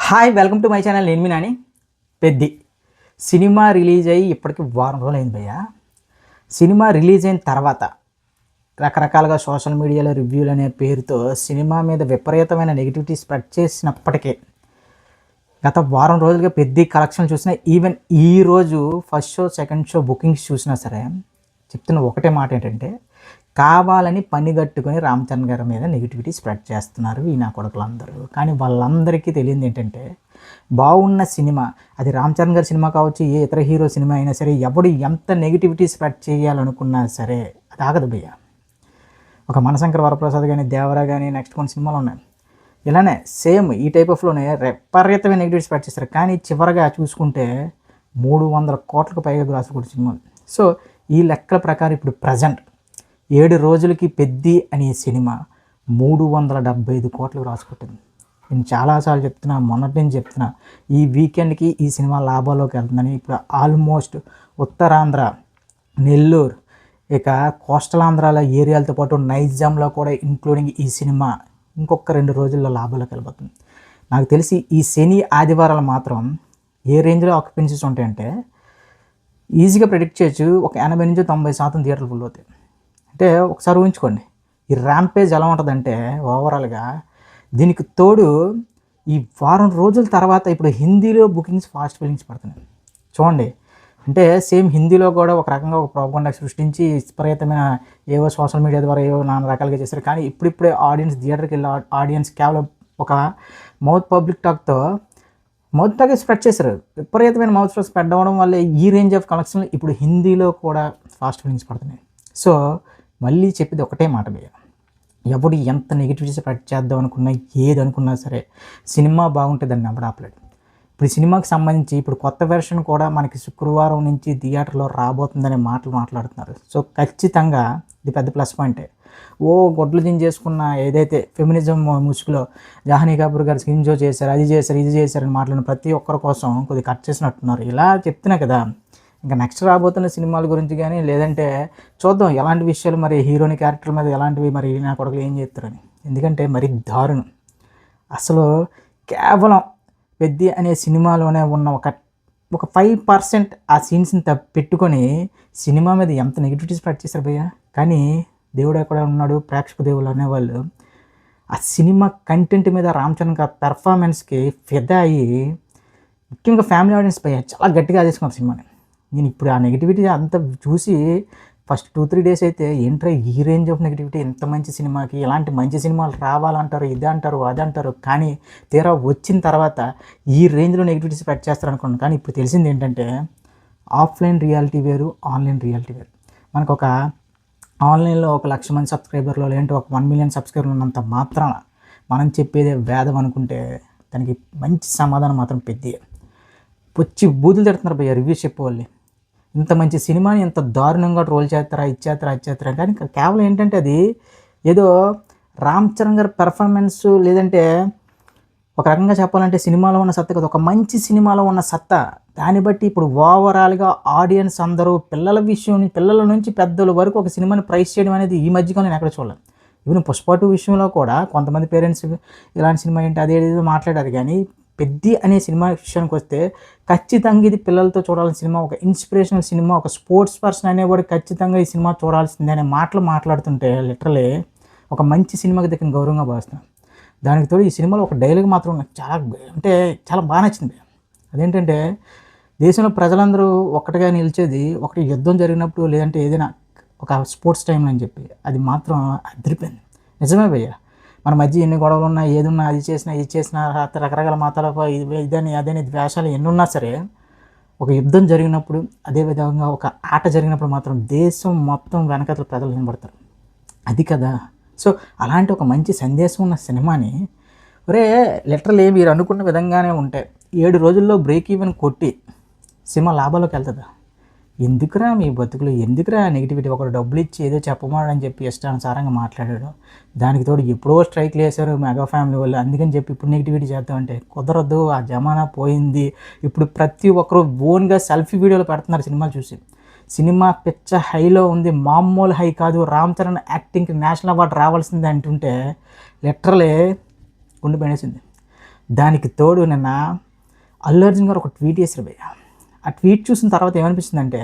Hi welcome to my channel. నేను మీ Nani. Peddi cinema release అయ్యి ఇప్పటికి వారం రోజులు అయింది భయ్య. సినిమా రిలీజ్ అయిన తర్వాత రకరకాలుగా సోషల్ మీడియాలో రివ్యూలు అనే పేరుతో సినిమా మీద విపరీతమైన నెగిటివిటీ స్ప్రెడ్ చేసినప్పటికీ గత వారం రోజులుగా పెద్ద కలెక్షన్లు చూసినా, ఈవెన్ ఈరోజు first show second show bookings చూసినా సరే చెప్తున్న ఒకటే మాట ఏంటంటే, కావాలని పనిగట్టుకొని రామ్ చరణ్ గారి మీద నెగిటివిటీ స్ప్రెడ్ చేస్తున్నారు ఈ నా కొడుకులందరూ. కానీ వాళ్ళందరికీ తెలియదు ఏంటంటే, బాగున్న సినిమా, అది రామ్ చరణ్ గారి సినిమా కావచ్చు, ఏ ఇతర హీరో సినిమా అయినా సరే, ఎవడు ఎంత నెగిటివిటీ స్ప్రెడ్ చేయాలనుకున్నా సరే అది ఆగదు భయ్య. ఒక మనశంకర్ వరప్రసాద్ కానీ, దేవరా కానీ, నెక్స్ట్ కొన్ని సినిమాలు ఉన్నాయి ఇలానే సేమ్ ఈ టైప్ ఆఫ్లోనే విపరీతమైన నెగిటివిటీ స్ప్రెడ్ చేస్తారు. కానీ చివరగా చూసుకుంటే 300 కోట్లకు పైగా గ్రాసులు కూడా సినిమాలు. సో ఈ లెక్కల ప్రకారం ఇప్పుడు ప్రజెంట్ 7 రోజులకి పెద్ది అనే సినిమా 375 కోట్లకు రాసుకుంటుంది. నేను చాలాసార్లు చెప్తున్నా, మొన్నటి నుంచి చెప్తున్నా, ఈ వీకెండ్కి ఈ సినిమా లాభాల్లోకి వెళ్తుందని. ఇప్పుడు ఆల్మోస్ట్ ఉత్తరాంధ్ర, నెల్లూరు, ఇక కోస్టల్ ఆంధ్రాల ఏరియాలతో పాటు నైజాంలో కూడా ఇంక్లూడింగ్ ఈ సినిమా ఇంకొక 2 రోజుల్లో లాభాల్లోకి వెళ్ళిపోతుంది. నాకు తెలిసి ఈ శని ఆదివారాలు మాత్రం ఏ రేంజ్లో ఆక్యుపెన్సీస్ ఉంటాయంటే ఈజీగా ప్రెడిక్ట్ చేయొచ్చు. ఒక 80 నుంచి 90% థియేటర్లు ఫుల్ అవుతాయి. అంటే ఒకసారి ఊహించుకోండి ఈ ర్యాంపేజ్ ఎలా ఉంటుందంటే, ఓవరాల్గా దీనికి తోడు ఈ వారం రోజుల తర్వాత ఇప్పుడు హిందీలో బుకింగ్స్ ఫాస్ట్ ఫీలింగ్స్ పడుతున్నాయి చూడండి. అంటే సేమ్ హిందీలో కూడా ఒక రకంగా ఒక ప్రాపగండా సృష్టించి విపరీతమైన ఏవో సోషల్ మీడియా ద్వారా ఏవో నానా రకాలుగా చేస్తారు. కానీ ఇప్పుడిప్పుడే ఆడియన్స్ థియేటర్కి వెళ్ళి ఆడియన్స్ కేవలం ఒక మౌత్ టాక్ స్ప్రెడ్ చేశారు. విపరీతమైన మౌత్ టాక్ స్ప్రెడ్ అవ్వడం వల్ల ఈ రేంజ్ ఆఫ్ కలెక్షన్లు ఇప్పుడు హిందీలో కూడా ఫాస్ట్ ఫీలింగ్స్ పడుతున్నాయి. సో మళ్ళీ చెప్పేది ఒకటే మాట భయ్య, ఎవడు ఎంత నెగిటివిటీ స్ప్రెడ్ చేద్దాం అనుకున్నా, ఏది అనుకున్నా సరే సినిమా బాగుంటే దాన్ని ఎవడు ఆపలేడు. ఇప్పుడు సినిమాకి సంబంధించి ఇప్పుడు కొత్త వెర్షన్ కూడా మనకి శుక్రవారం నుంచి థియేటర్లో రాబోతుందనే మాటలు మాట్లాడుతున్నారు. సో ఖచ్చితంగా ఇది పెద్ద ప్లస్ పాయింటే. గొడ్లు చేసుకున్న ఏదైతే ఫెమినిజం ముసుగులో జాహ్నీ కపూర్ గారు స్క్రీన్ షో చేశారు, అది చేశారు, ఇది చేశారని మాట్లాడిన ప్రతి ఒక్కరి కోసం కొద్దిగా కట్ చేసినట్టున్నారు. ఇలా చెప్తున్నా కదా, ఇంకా నెక్స్ట్ రాబోతున్న సినిమాల గురించి కానీ, లేదంటే చూద్దాం ఎలాంటి విషయాలు మరి హీరోని క్యారెక్టర్ మీద ఎలాంటివి మరి నా కొడుకులు ఏం చేస్తారని. ఎందుకంటే మరి దారుణం అసలు. కేవలం పెద్ది అనే సినిమాలోనే ఉన్న ఒక 5% ఆ సీన్స్ని పెట్టుకొని సినిమా మీద ఎంత నెగిటివిటీ స్ప్రెడ్ చేశారు భయ్య. కానీ దేవుడు ఎక్కడ ఉన్నాడు, ప్రేక్షక దేవుళ్ళు అనేవాళ్ళు ఆ సినిమా కంటెంట్ మీద రామ్ చరణ్ గారి పెర్ఫార్మెన్స్కి ఫిదా అయ్యి, ముఖ్యంగా ఫ్యామిలీ ఆడియన్స్ భయ్య చాలా గట్టిగా ఆదేశిస్తున్నారు సినిమాని. నేను ఇప్పుడు ఆ నెగిటివిటీ అంతా చూసి ఫస్ట్ 2-3 డేస్ అయితే ఏంట్రా ఈ రేంజ్ ఆఫ్ నెగిటివిటీ, ఇంత మంచి సినిమాకి ఇలాంటి మంచి సినిమాలు రావాలంటారు, ఇది అంటారు, అది అంటారు, కానీ తీరా వచ్చిన తర్వాత ఈ రేంజ్లో నెగిటివిటీ స్ప్రెడ్ చేస్తారు అనుకున్నాను. కానీ ఇప్పుడు తెలిసింది ఏంటంటే, ఆఫ్లైన్ రియాలిటీ వేరు, ఆన్లైన్ రియాలిటీ వేరు. మనకు ఒక ఆన్లైన్లో 1,00,000 మంది సబ్స్క్రైబర్లు, లేదంటే ఒక 1 మిలియన్ సబ్స్క్రైబర్లు ఉన్నంత మాత్రాన మనం చెప్పేదే వేదం అనుకుంటే దానికి మంచి సమాధానం మాత్రం పెద్ద వచ్చి బూతులు తిడుతున్నారు భయ్య రివ్యూస్ చెప్పేవాళ్ళు. ఇంత మంచి సినిమాని ఎంత దారుణంగా ట్రోల్ చేస్తారా, ఇచ్చేస్తారా. కానీ కేవలం ఏంటంటే అది ఏదో రామ్ చరణ్ గారి పెర్ఫార్మెన్స్, లేదంటే ఒక రకంగా చెప్పాలంటే సినిమాలో ఉన్న సత్తా కదా, ఒక మంచి సినిమాలో ఉన్న సత్తా. దాన్ని బట్టి ఇప్పుడు ఓవరాల్గా ఆడియన్స్ అందరూ పిల్లల నుంచి పెద్దల వరకు ఒక సినిమాని ప్రైస్ చేయడం అనేది ఈ మధ్యగా నేను ఎక్కడ చూడలేదు. ఈవెన్ పుష్ప 2 విషయంలో కూడా కొంతమంది పేరెంట్స్ ఇలాంటి సినిమా ఏంటి అదేదో మాట్లాడారు. కానీ పెద్ది అనే సినిమా విషయానికి వస్తే ఖచ్చితంగా ఇది పిల్లలతో చూడాల్సిన సినిమా, ఒక ఇన్స్పిరేషనల్ సినిమా, ఒక స్పోర్ట్స్ పర్సన్ అనేవాడు ఖచ్చితంగా ఈ సినిమా చూడాల్సిందే అనే మాటలు మాట్లాడుతుంటే లిటరలీ ఒక మంచి సినిమాకి దగ్గర గౌరవంగా భావిస్తున్నాను. దానికి తోడు ఈ సినిమాలో ఒక డైలాగ్ మాత్రం నాకు చాలా బాగా నచ్చింది. అదేంటంటే, దేశంలో ప్రజలందరూ ఒక్కటిగా నిలిచేది ఒకటి యుద్ధం జరిగినప్పుడు, లేదంటే ఏదైనా ఒక స్పోర్ట్స్ టైంలో అని చెప్పి. అది మాత్రం అదిరిపోయింది. నిజమే భయ్య, మన మధ్య ఎన్ని గొడవలు ఉన్నా, ఏదున్నా, అది చేసినా రకరకాల మతాల అదని ద్వేషాలు ఎన్ని ఉన్నా సరే, ఒక యుద్ధం జరిగినప్పుడు, అదేవిధంగా ఒక ఆట జరిగినప్పుడు మాత్రం దేశం మొత్తం వెనకతల ప్రజలు నిలబడతారు. అది కదా. సో అలాంటి ఒక మంచి సందేశం ఉన్న సినిమాని లిటరల్లీ మీరు అనుకున్న విధంగానే ఉంటే 7 రోజుల్లో బ్రేక్ ఈవెన్ కొట్టి సినిమా లాభాల్లోకి వెళ్తుందా? ఎందుకురా మీ బతుకులు, ఎందుకురా నెగిటివిటీ? ఒకరు డబ్బులు ఇచ్చి ఏదో చెప్పమాడని చెప్పి ఇష్టానుసారంగా మాట్లాడాడు. దానికి తోడు ఎప్పుడో స్ట్రైక్లు వేశారు మెగా ఫ్యామిలీ వాళ్ళు, అందుకని చెప్పి ఇప్పుడు నెగిటివిటీ చేద్దామంటే కుదరదు. ఆ జమానా పోయింది. ఇప్పుడు ప్రతి ఒక్కరు ఓన్గా సెల్ఫీ వీడియోలు పెడుతున్నారు సినిమాలు చూసి. సినిమా పిచ్చ హైలో ఉంది, మామూలు హై కాదు. రామ్ చరణ్ యాక్టింగ్కి నేషనల్ అవార్డు రావాల్సిందే అంటుంటే లిటరలీ గుండె పడేసింది. దానికి తోడు నిన్న అల్లు అర్జున్ గారు ఒక ట్వీట్ చేశారు భయ్య. ఆ ట్వీట్ చూసిన తర్వాత ఏమనిపించిందంటే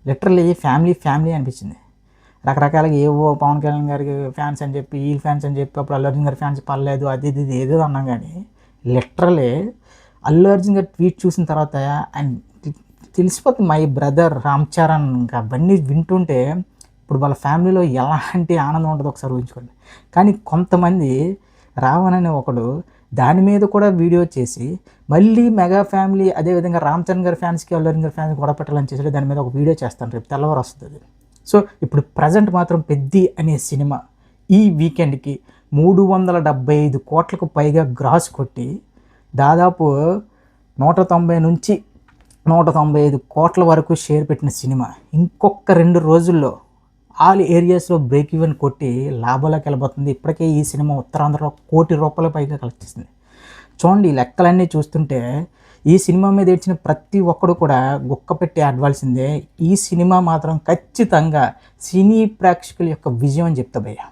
లిటరల్లీ ఫ్యామిలీ అనిపించింది. రకరకాలుగా ఏవో పవన్ కళ్యాణ్ గారికి ఫ్యాన్స్ అని చెప్పి ఈ ఫ్యాన్స్ అని చెప్పి అప్పుడు అల్లు అర్జున్ గారి ఫ్యాన్స్ పర్లేదు అది ఇది ఏదో అన్నాం, కానీ లిటరల్లీ అల్లు అర్జున్ గారి ట్వీట్ చూసిన తర్వాత ఆయన తెలిసిపోతుంది మై బ్రదర్ రామ్ చరణ్. ఇంకా అవన్నీ వింటుంటే ఇప్పుడు వాళ్ళ ఫ్యామిలీలో ఎలాంటి ఆనందం ఉంటుందో ఒకసారి ఊహించుకోండి. కానీ కొంతమంది రావణ్ అనే ఒకడు దాని మీద కూడా వీడియో చేసి మళ్ళీ మెగా ఫ్యామిలీ అదేవిధంగా రామ్ చరణ్ గారి ఫ్యాన్స్కి అల్లు అర్జున్ గారి ఫ్యాన్స్కి గొడవ పెట్టాలని చేసి దాని మీద ఒక వీడియో చేస్తాను, రేపు తెల్లవారు వస్తుంది. సో ఇప్పుడు ప్రజెంట్ మాత్రం పెద్ది అనే సినిమా ఈ వీకెండ్కి 375 కోట్లకు పైగా గ్రాస్ కొట్టి దాదాపు 190 నుంచి 195 కోట్ల వరకు షేర్ పెట్టిన సినిమా ఇంకొక 2 రోజుల్లో ఆల్ ఏరియాస్లో బ్రేక్ ఈవెన్ కొట్టి లాభాలకు వెళ్ళబోతుంది. ఇప్పటికే ఈ సినిమా ఉత్తరాంధ్రలో ₹1 కోటి పైగా కలెక్ట్ చేసింది. చూడండి, ఈ లెక్కలన్నీ చూస్తుంటే ఈ సినిమా మీద ఏడ్చిన ప్రతి ఒక్కడు కూడా గుక్క పెట్టి ఆడవలసిందే. ఈ సినిమా మాత్రం ఖచ్చితంగా సినీ ప్రేక్షకుల యొక్క విజయం అని చెప్తా భయ్య.